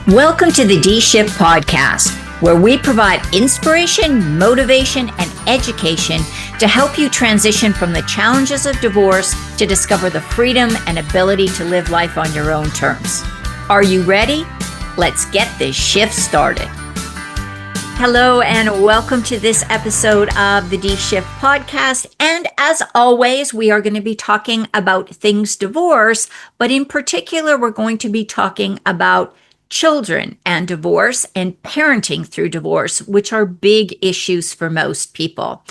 Welcome to the D-Shift podcast, where we provide inspiration, motivation, and education to help you transition from the challenges of divorce to discover the freedom and ability to live life on your own terms. Are you ready? Let's get this shift started. Hello, and welcome to this episode of the D-Shift podcast. And as always, we are going to be talking about things divorce, but in particular, we're going to be talking about children and divorce and parenting through divorce, which are big issues for most people.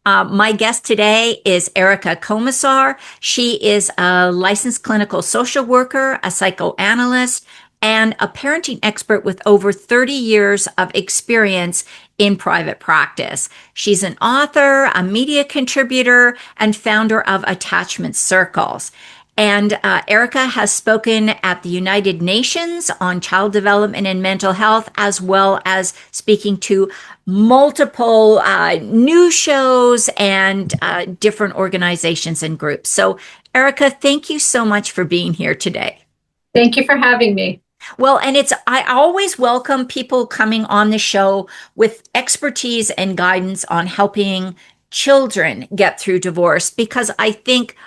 My guest today is Erica Komisar. She is a licensed clinical social worker, a psychoanalyst, and a parenting expert with over 30 years of experience in private practice. She's an author, a media contributor, and founder of Attachment Circles. And Erica has spoken at the United Nations on child development and mental health, as well as speaking to multiple news shows and different organizations and groups. So, Erica, thank you so much for being here today. Thank you for having me. Well, and I always welcome people coming on the show with expertise and guidance on helping children get through divorce, because I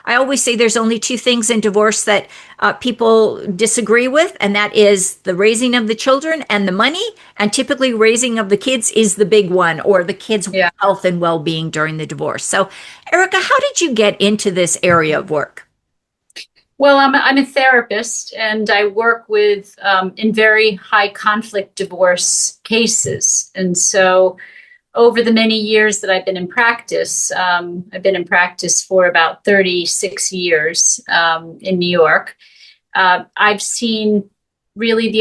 always say there's only two things in divorce that people disagree with, and that is the raising of the children and the money. And typically raising of the kids is the big one, or the kids' health and well-being during the divorce. So, Erica, how did you get into this area of work? Well, I'm a therapist, and I work with in very high conflict divorce cases. And so over the many years that I've been in practice, I've been in practice for about 36 years in New York. I've seen really the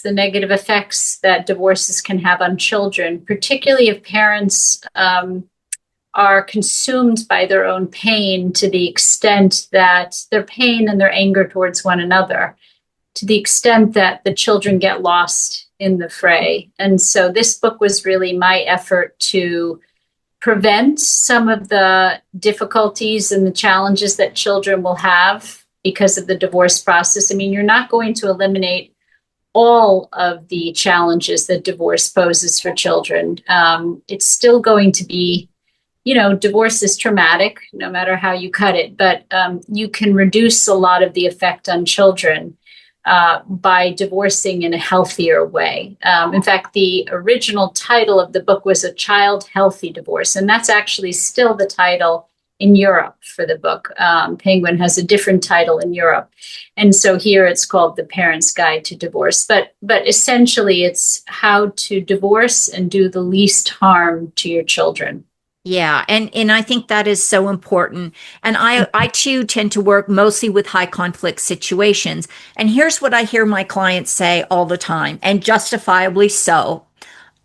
negative effects that divorces can have on children, particularly if parents are consumed by their own pain to the extent that their pain and their anger towards one another, to the extent that the children get lost in the fray. And so this book was really my effort to prevent some of the difficulties and the challenges that children will have because of the divorce process. I mean, you're not going to eliminate all of the challenges that divorce poses for children. It's still going to be, divorce is traumatic, no matter how you cut it, but you can reduce a lot of the effect on children by divorcing in a healthier way. In fact, the original title of the book was A Child Healthy Divorce, and that's actually still the title in Europe for the book. Penguin has a different title in Europe. And so here it's called The Parent's Guide to Divorce. But essentially, it's how to divorce and do the least harm to your children. Yeah. And I think that is so important. And I too tend to work mostly with high conflict situations. And here's what I hear my clients say all the time, and justifiably so.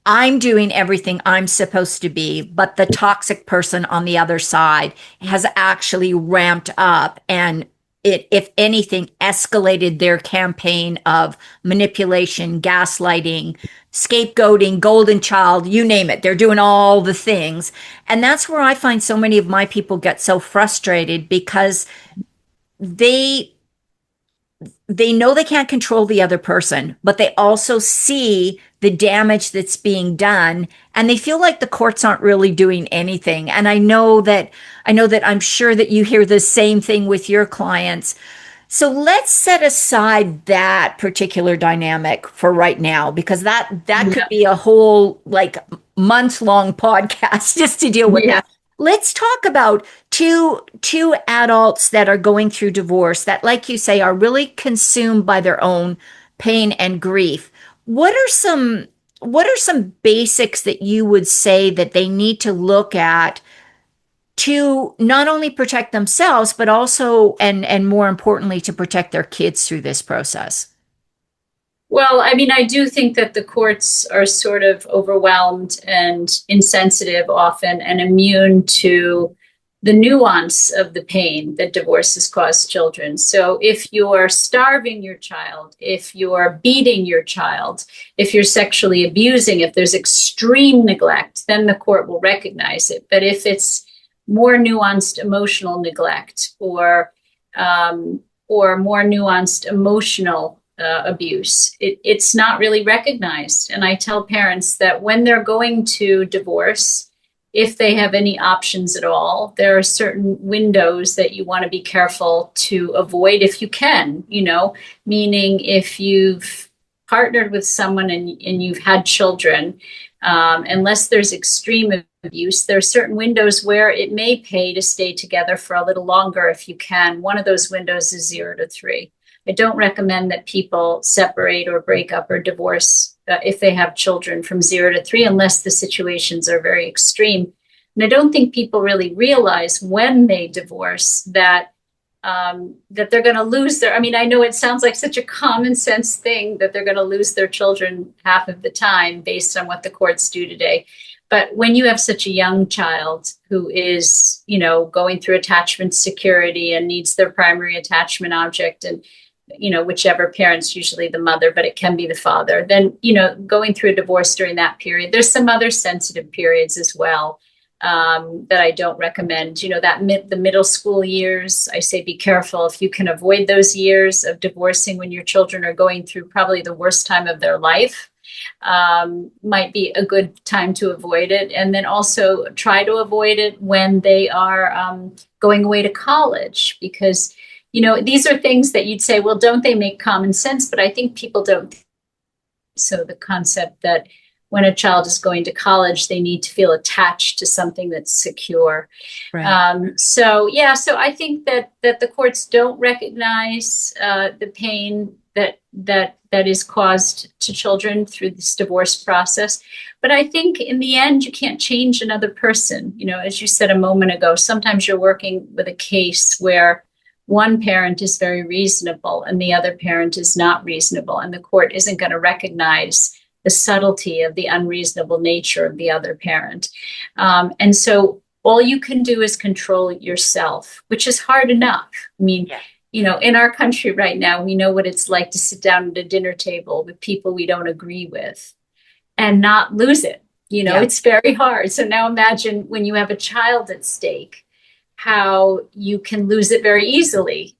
I'm doing everything I'm supposed to be, but the toxic person on the other side has actually ramped up and if anything, escalated their campaign of manipulation, gaslighting, scapegoating, golden child, you name it. They're doing all the things. And that's where I find so many of my people get so frustrated, because they know they can't control the other person, but they also see the damage that's being done, and they feel like the courts aren't really doing anything. And I know that I'm sure that you hear the same thing with your clients. So let's set aside that particular dynamic for right now, because that could be a whole month-long podcast just to deal with that. Let's talk about two adults that are going through divorce that, like you say, are really consumed by their own pain and grief. What are some basics that you would say that they need to look at to not only protect themselves, but also, and more importantly, to protect their kids through this process? Well, I mean, I do think that the courts are sort of overwhelmed and insensitive often, and immune to the nuance of the pain that divorces cause children. So if you're starving your child, if you're beating your child, if you're sexually abusing, if there's extreme neglect, then the court will recognize it. But if it's more nuanced emotional neglect or more nuanced emotional abuse. It's not really recognized. And I tell parents that when they're going to divorce, if they have any options at all, there are certain windows that you want to be careful to avoid if you can, meaning if you've partnered with someone and you've had children, unless there's extreme abuse, there are certain windows where it may pay to stay together for a little longer if you can. One of those windows is 0 to 3. I don't recommend that people separate or break up or divorce if they have children from 0 to 3, unless the situations are very extreme. And I don't think people really realize when they divorce that they're going to lose their, I know it sounds like such a common sense thing that they're going to lose their children half of the time based on what the courts do today. But when you have such a young child who is, going through attachment security and needs their primary attachment object, and whichever parent's usually the mother, but it can be the father, then, going through a divorce during that period, there's some other sensitive periods as well that I don't recommend. The middle school years, I say be careful. If you can avoid those years of divorcing when your children are going through probably the worst time of their life, might be a good time to avoid it. And then also try to avoid it when they are going away to college, because these are things that you'd say, well, don't they make common sense? But I think people don't. So the concept that when a child is going to college, they need to feel attached to something that's secure. Right. So I think that the courts don't recognize the pain that is caused to children through this divorce process. But I think in the end, you can't change another person. As you said a moment ago, sometimes you're working with a case where one parent is very reasonable and the other parent is not reasonable, and the court isn't going to recognize the subtlety of the unreasonable nature of the other parent. And so all you can do is control yourself, which is hard enough. In our country right now, we know what it's like to sit down at a dinner table with people we don't agree with and not lose it. It's very hard. So now imagine when you have a child at stake, how you can lose it very easily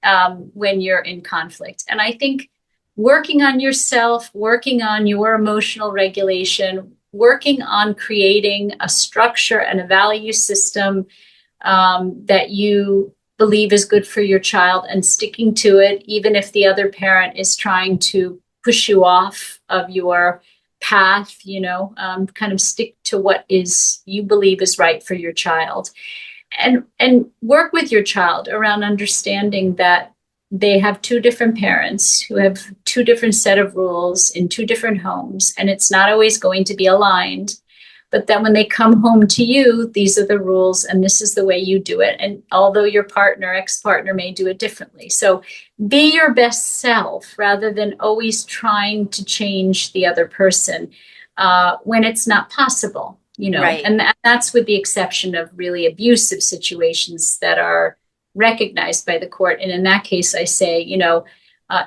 when you're in conflict. And I think working on yourself, working on your emotional regulation, working on creating a structure and a value system that you believe is good for your child, and sticking to it, even if the other parent is trying to push you off of your path, kind of stick to what is you believe is right for your child. And work with your child around understanding that they have two different parents who have two different set of rules in two different homes, and it's not always going to be aligned. But then when they come home to you, these are the rules and this is the way you do it. And although your ex-partner may do it differently. So be your best self rather than always trying to change the other person when it's not possible, Right. And that's with the exception of really abusive situations that are recognized by the court. And in that case, I say,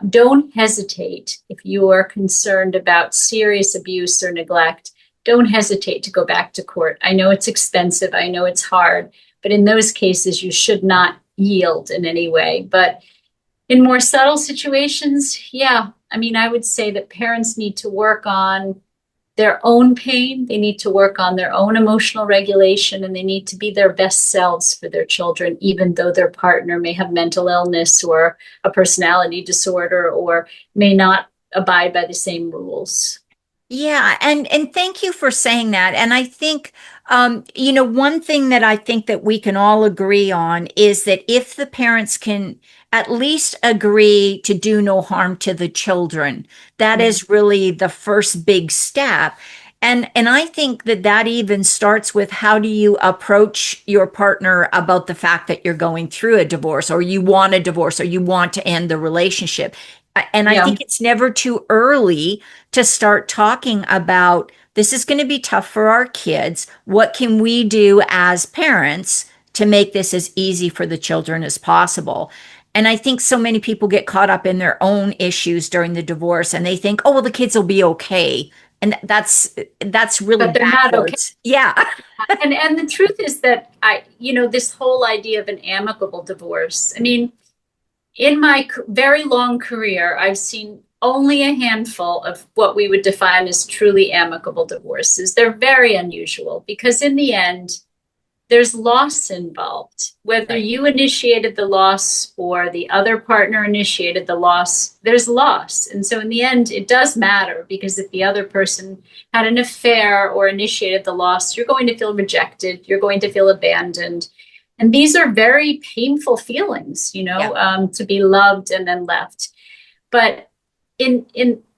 don't hesitate if you are concerned about serious abuse or neglect. Don't hesitate to go back to court. I know it's expensive. I know it's hard. But in those cases, you should not yield in any way. But in more subtle situations, I would say that parents need to work on their own pain. They need to work on their own emotional regulation, and they need to be their best selves for their children, even though their partner may have mental illness or a personality disorder or may not abide by the same rules. Yeah, and thank you for saying that. And I think one thing that I think that we can all agree on is that if the parents can at least agree to do no harm to the children, that is really the first big step. And I think that even starts with, how do you approach your partner about the fact that you're going through a divorce, or you want a divorce, or you want to end the relationship. And I think it's never too early to start talking about, this is going to be tough for our kids. What can we do as parents to make this as easy for the children as possible? And I think so many people get caught up in their own issues during the divorce, and they think, oh, well, the kids will be okay. And that's really But they're not okay. backwards. Yeah. And the truth is that this whole idea of an amicable divorce, in my very long career, I've seen only a handful of what we would define as truly amicable divorces. They're very unusual because in the end, there's loss involved. Whether Right. you initiated the loss or the other partner initiated the loss, there's loss. And so in the end, it does matter because if the other person had an affair or initiated the loss, you're going to feel rejected, you're going to feel abandoned. And these are very painful feelings, to be loved and then left. But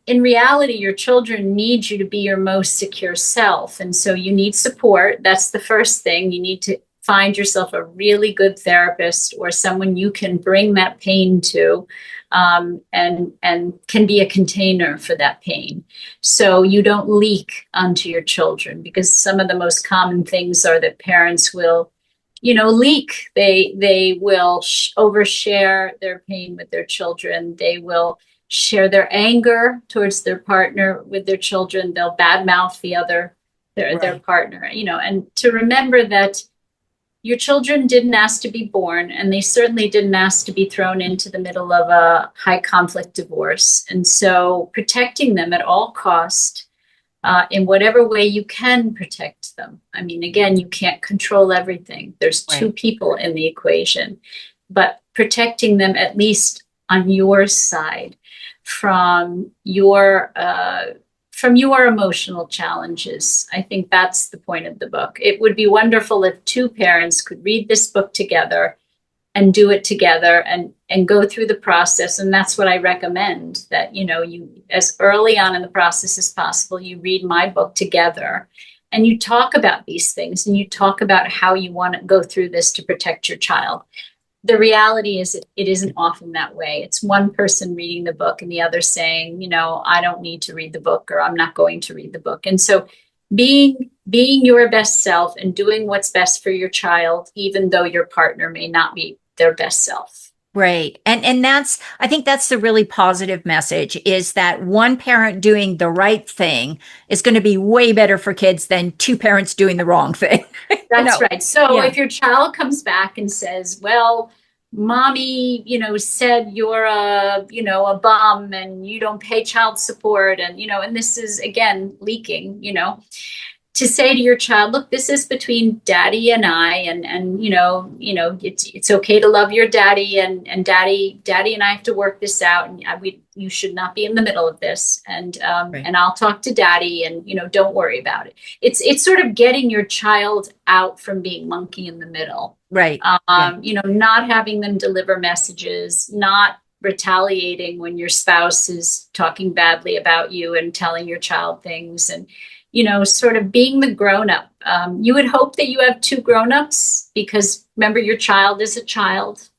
in reality, your children need you to be your most secure self. And so you need support. That's the first thing. You need to find yourself a really good therapist or someone you can bring that pain to, and can be a container for that pain. So you don't leak onto your children, because some of the most common things are that parents will leak. They will overshare their pain with their children. They will share their anger towards their partner with their children. They'll badmouth their partner, and to remember that your children didn't ask to be born, and they certainly didn't ask to be thrown into the middle of a high conflict divorce. And so protecting them at all cost, in whatever way you can protect them. I mean, again, you can't control everything. There's two people in the equation, but protecting them at least on your side from your emotional challenges. I think that's the point of the book. It would be wonderful if two parents could read this book together and do it together and go through the process. And that's what I recommend, that, you, as early on in the process as possible, you read my book together and you talk about these things and you talk about how you want to go through this to protect your child. The reality is it isn't often that way. It's one person reading the book and the other saying, I don't need to read the book, or I'm not going to read the book. And so being your best self and doing what's best for your child, even though your partner may not be their best self. Right. And I think that's the really positive message, is that one parent doing the right thing is going to be way better for kids than two parents doing the wrong thing. That's right. So if your child comes back and says, well, mommy, said you're a bum and you don't pay child support, and this is, again, leaking, to say to your child, look, this is between daddy and I, and it's okay to love your daddy, and daddy and I have to work this out, and you should not be in the middle of this, and I'll talk to daddy, and don't worry about it. It's sort of getting your child out from being monkey in the middle, right? Not having them deliver messages, not retaliating when your spouse is talking badly about you and telling your child things, and sort of being the grown-up. You would hope that you have two grown-ups, because remember, your child is a child.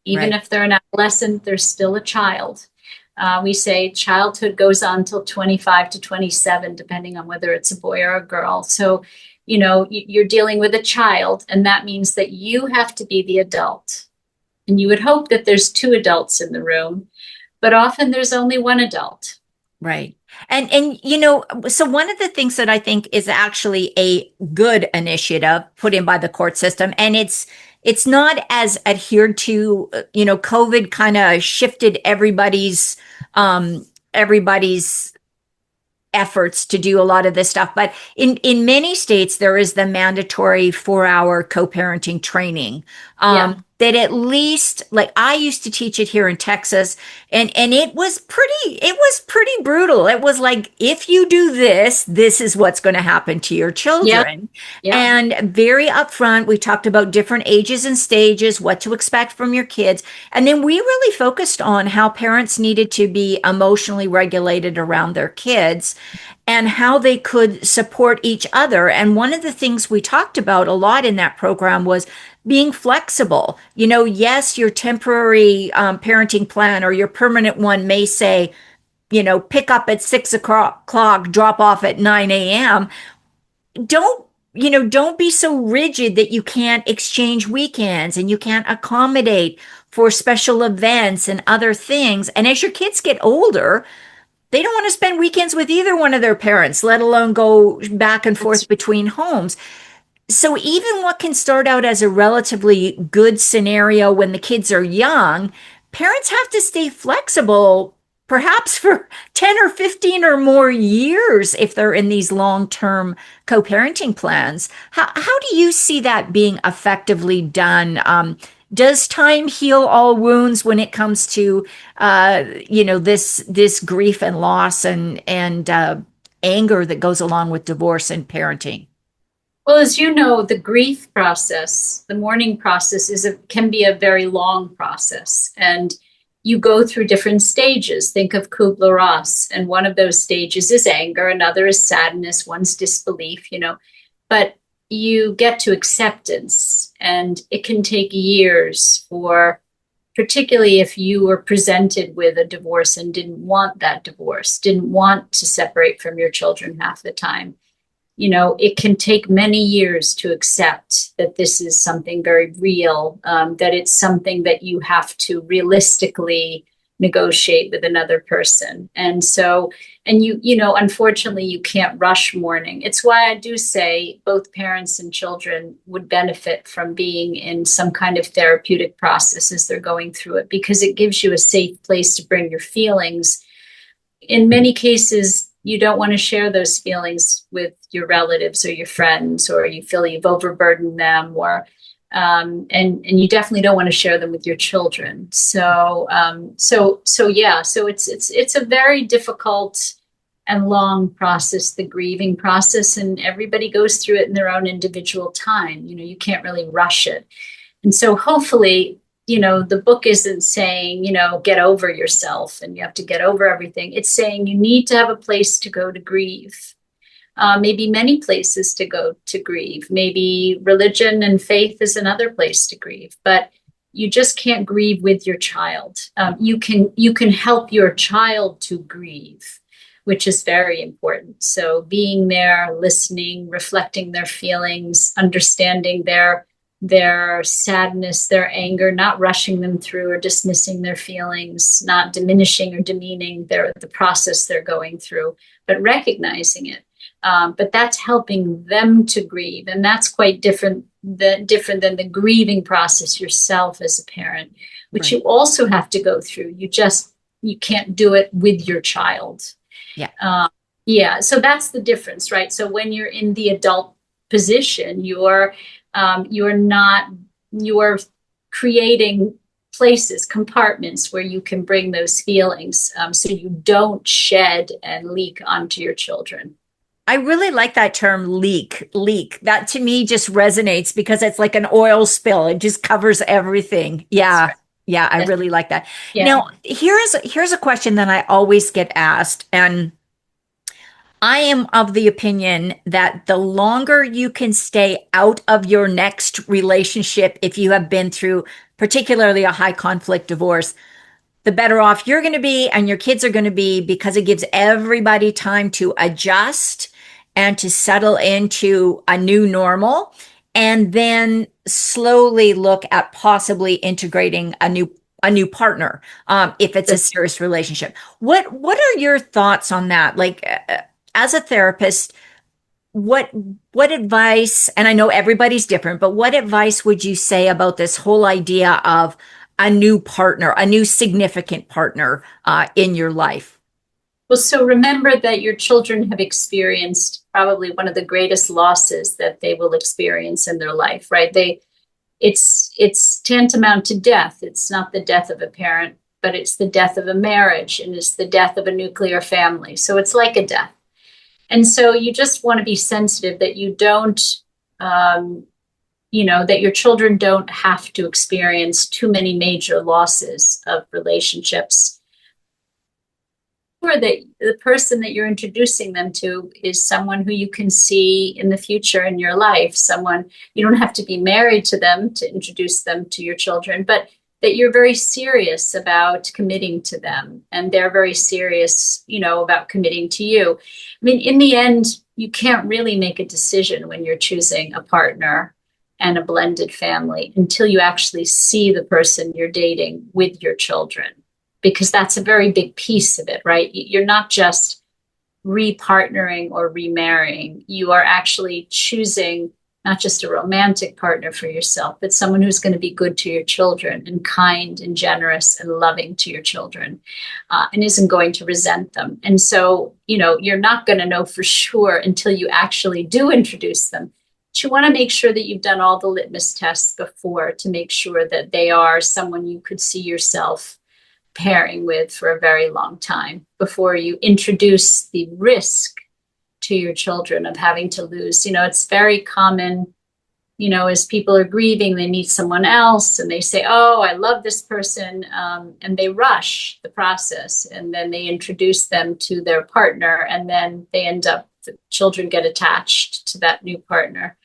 Even if they're an adolescent, they're still a child. We say childhood goes on till 25 to 27, depending on whether it's a boy or a girl. So, you're dealing with a child, and that means that you have to be the adult. And you would hope that there's two adults in the room, but often there's only one adult. Right. And so one of the things that I think is actually a good initiative put in by the court system, and it's not as adhered to, COVID kind of shifted everybody's efforts to do a lot of this stuff. But in many states, there is the mandatory 4-hour co-parenting training. That at least, like, I used to teach it here in Texas, and it was pretty brutal. It was like, if you do this, this is what's going to happen to your children. And very upfront, we talked about different ages and stages, what to expect from your kids. And then we really focused on how parents needed to be emotionally regulated around their kids and how they could support each other. And one of the things we talked about a lot in that program was being flexible. Yes, your temporary parenting plan or your permanent one may say, pick up at 6 o'clock, drop off at 9 a.m. Don't be so rigid that you can't exchange weekends and you can't accommodate for special events and other things. And as your kids get older, they don't want to spend weekends with either one of their parents, let alone go back and forth between homes. So even what can start out as a relatively good scenario when the kids are young, parents have to stay flexible perhaps for 10 or 15 or more years if they're in these long-term co-parenting plans. How do you see that being effectively done? Does time heal all wounds when it comes to this grief and loss and anger that goes along with divorce and parenting? Well, as you know, the grief process, the mourning process can be a very long process. And you go through different stages. Think of Kubler-Ross, and one of those stages is anger, another is sadness, one's disbelief, but you get to acceptance, and it can take years for, particularly if you were presented with a divorce and didn't want that divorce, didn't want to separate from your children half the time. It can take many years to accept that this is something very real, that it's something that you have to realistically negotiate with another person. And so, unfortunately, you can't rush mourning. It's why I do say both parents and children would benefit from being in some kind of therapeutic process as they're going through it, because it gives you a safe place to bring your feelings. In many cases, you don't want to share those feelings with your relatives or your friends, or you feel you've overburdened them, or and you definitely don't want to share them with your children. So it's a very difficult and long process, the grieving process, and everybody goes through it in their own individual time. You can't really rush it. And so hopefully, the book isn't saying, get over yourself and you have to get over everything. It's saying you need to have a place to go to grieve. Maybe many places to go to grieve. Maybe religion and faith is another place to grieve, but you just can't grieve with your child. You can help your child to grieve, which is very important. So being there, listening, reflecting their feelings, understanding their sadness, their anger, not rushing them through or dismissing their feelings, not diminishing or demeaning the process they're going through, but recognizing it. But that's helping them to grieve. And that's quite different than the grieving process yourself as a parent, which Right. you also have to go through. You can't do it with your child. Yeah. Yeah. So that's the difference, right? So when you're in the adult position, you're creating places, compartments where you can bring those feelings, so you don't shed and leak onto your children. I really like that term leak. That to me just resonates because it's like an oil spill. It just covers everything. Yeah. Right. Yeah, I really like that. Yeah. Now, here's a question that I always get asked, and I am of the opinion that the longer you can stay out of your next relationship, if you have been through particularly a high conflict divorce, the better off you're going to be and your kids are going to be, because it gives everybody time to adjust and to settle into a new normal, and then slowly look at possibly integrating a new partner, if it's a serious relationship. What are your thoughts on that? Like, as a therapist, what what advice, and I know everybody's different, but what advice would you say about this whole idea of a new partner, a new significant partner in your life? Well, so remember that your children have experienced probably one of the greatest losses that they will experience in their life, right? It's tantamount to death. It's not the death of a parent, but it's the death of a marriage, and it's the death of a nuclear family. So it's like a death. And so you just want to be sensitive that you don't, that your children don't have to experience too many major losses of relationships. Or that the person that you're introducing them to is someone who you can see in the future in your life. Someone, you don't have to be married to them to introduce them to your children, but that you're very serious about committing to them, and they're very serious, about committing to you. I mean, in the end, you can't really make a decision when you're choosing a partner and a blended family until you actually see the person you're dating with your children, because that's a very big piece of it, right? You're not just repartnering or remarrying. You are actually choosing not just a romantic partner for yourself, but someone who's going to be good to your children and kind and generous and loving to your children, and isn't going to resent them. And so, you're not going to know for sure until you actually do introduce them. But you want to make sure that you've done all the litmus tests before to make sure that they are someone you could see yourself pairing with for a very long time before you introduce the risk to your children of having to lose. It's very common, as people are grieving, they meet someone else and they say, oh, I love this person. And they rush the process, and then they introduce them to their partner, and then the children get attached to that new partner.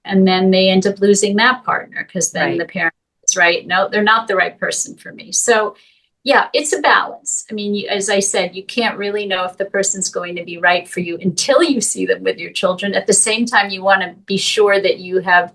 And then they end up losing that partner because then the parent is right. No, they're not the right person for me. So yeah, it's a balance. I mean, as I said, you can't really know if the person's going to be right for you until you see them with your children. At the same time, you want to be sure that you have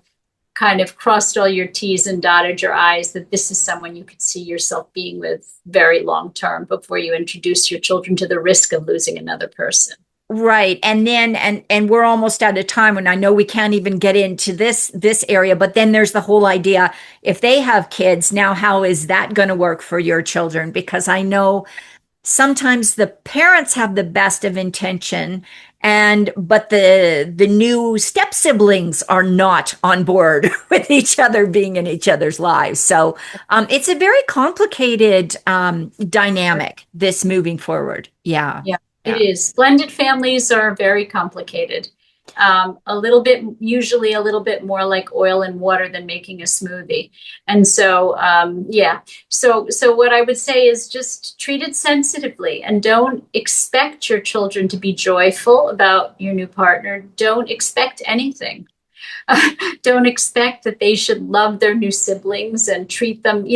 kind of crossed all your T's and dotted your I's, that this is someone you could see yourself being with very long term before you introduce your children to the risk of losing another person. Right. And then, and we're almost out of time, and I know we can't even get into this area, but then there's the whole idea, if they have kids now, how is that going to work for your children? Because I know sometimes the parents have the best of intention, but the new step siblings are not on board with each other being in each other's lives. So it's a very complicated dynamic, this moving forward. Yeah. Yeah. It is. Blended families are very complicated. Usually a little bit more like oil and water than making a smoothie. And so, So what I would say is just treat it sensitively, and don't expect your children to be joyful about your new partner. Don't expect anything. Don't expect that they should love their new siblings and treat them,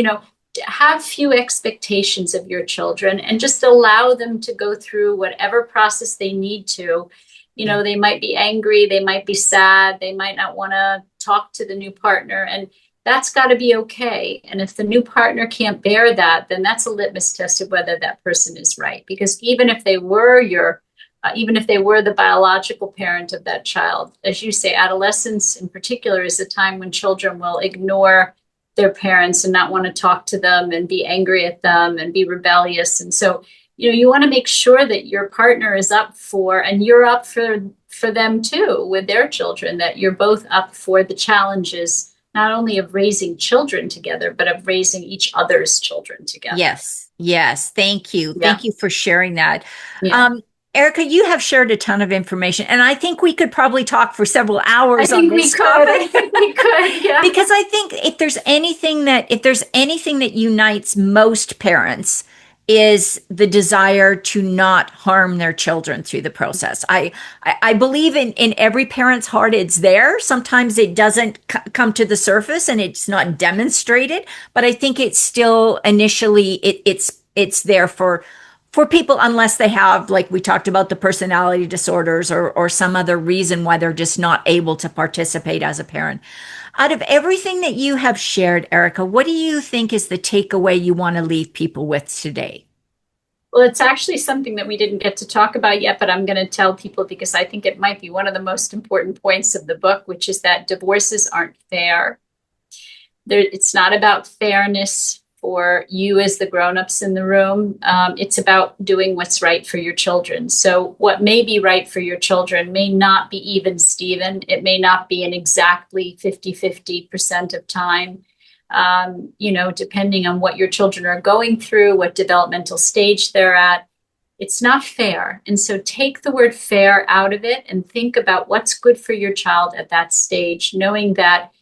have few expectations of your children, and just allow them to go through whatever process they need to. They might be angry, they might be sad, they might not want to talk to the new partner, and that's got to be okay. And if the new partner can't bear that, then that's a litmus test of whether that person is right. Because even if they were the biological parent of that child, as you say, adolescence in particular is a time when children will ignore their parents and not want to talk to them and be angry at them and be rebellious. And so, you want to make sure that your partner is up for, and you're up for them too with their children, that you're both up for the challenges, not only of raising children together, but of raising each other's children together. Yes. Yes. Thank you. Yeah. Thank you for sharing that. Yeah. Erica, you have shared a ton of information, and I think we could probably talk for several hours on this topic. I think we could, yeah. Because I think if there's anything that unites most parents, is the desire to not harm their children through the process. I believe in every parent's heart it's there. Sometimes it doesn't come to the surface and it's not demonstrated, but I think it's still initially it's there for people, unless they have, like we talked about, the personality disorders or some other reason why they're just not able to participate as a parent. Out of everything that you have shared, Erica, what do you think is the takeaway you want to leave people with today? Well, it's actually something that we didn't get to talk about yet, but I'm going to tell people because I think it might be one of the most important points of the book, which is that divorces aren't fair. It's not about fairness for you as the grown-ups in the room. It's about doing what's right for your children. So what may be right for your children may not be even Steven. It may not be an exactly 50% of time, depending on what your children are going through, what developmental stage they're at. It's not fair. And so take the word fair out of it and think about what's good for your child at that stage, knowing that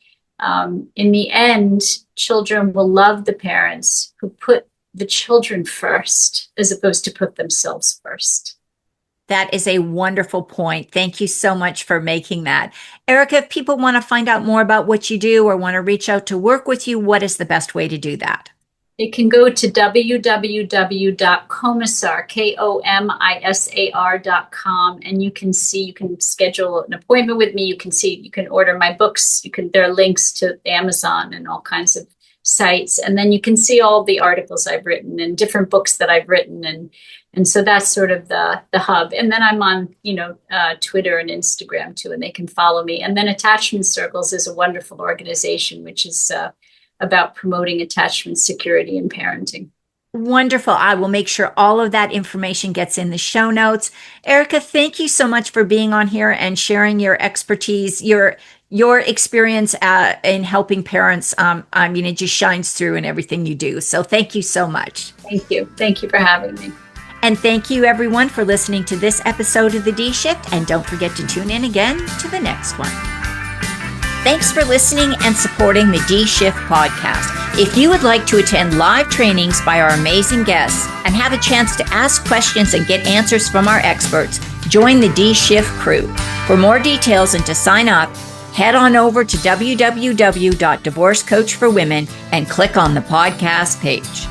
in the end, children will love the parents who put the children first as opposed to put themselves first. That is a wonderful point. Thank you so much for making that. Erica, if people want to find out more about what you do or want to reach out to work with you, what is the best way to do that? They can go to www.komisar, KOMISAR.com, and you can schedule an appointment with me. You can order my books. There are links to Amazon and all kinds of sites, and then you can see all the articles I've written and different books that I've written, and so that's sort of the hub. And then I'm on Twitter and Instagram too, and they can follow me. And then Attachment Circles is a wonderful organization which is about promoting attachment security in parenting. Wonderful. I will make sure all of that information gets in the show notes. Erica, thank you so much for being on here and sharing your expertise, your experience in helping parents. It just shines through in everything you do. So thank you so much. Thank you. Thank you for having me. And thank you everyone for listening to this episode of The D Shift. And don't forget to tune in again to the next one. Thanks for listening and supporting the D Shift podcast. If you would like to attend live trainings by our amazing guests and have a chance to ask questions and get answers from our experts, join the D Shift crew. For more details and to sign up, head on over to www.divorcecoachforwomen and click on the podcast page.